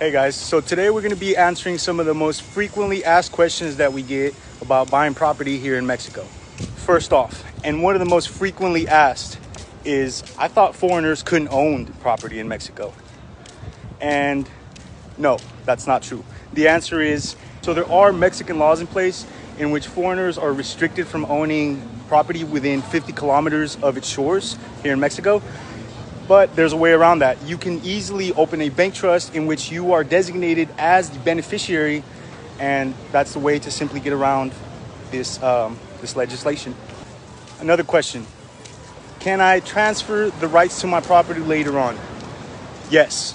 Hey guys, so today we're going to be answering some of the most frequently asked questions that we get about buying property here in Mexico. First off, and one of the most frequently asked is, I thought foreigners couldn't own property in Mexico. And no, that's not true. The answer is, so there are Mexican laws in place in which foreigners are restricted from owning property within 50 kilometers of its shores here in Mexico. But there's a way around that. You can easily open a bank trust in which you are designated as the beneficiary, and that's the way to simply get around this legislation. Another question: can I transfer the rights to my property later on? Yes.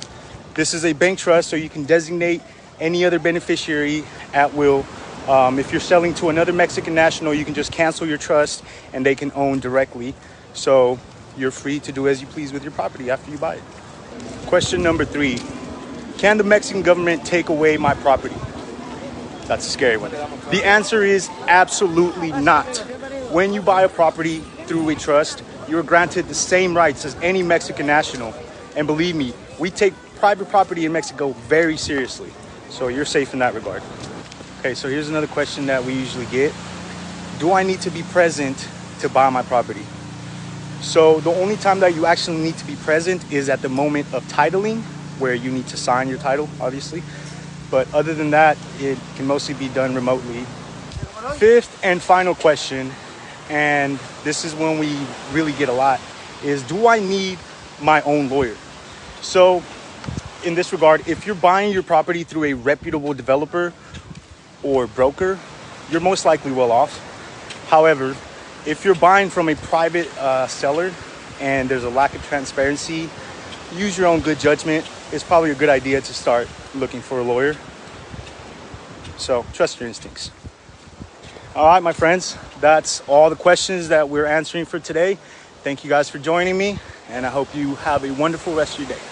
This is a bank trust, so you can designate any other beneficiary at will. If you're selling to another Mexican national, you can just cancel your trust and they can own directly. So you're free to do as you please with your property after you buy it. Question number 3. Can the Mexican government take away my property? That's a scary one. The answer is absolutely not. When you buy a property through a trust, you're granted the same rights as any Mexican national. And believe me, we take private property in Mexico very seriously. So you're safe in that regard. Okay, so here's another question that we usually get. Do I need to be present to buy my property? So the only time that you actually need to be present is at the moment of titling, where you need to sign your title, obviously. But other than that, it can mostly be done remotely. Fifth and final question, and this is when we really get a lot, is do I need my own lawyer? So in this regard, if you're buying your property through a reputable developer or broker, you're most likely well off. However, if you're buying from a private seller and there's a lack of transparency, use your own good judgment. It's probably a good idea to start looking for a lawyer. So trust your instincts. All right, my friends, that's all the questions that we're answering for today. Thank you guys for joining me, and I hope you have a wonderful rest of your day.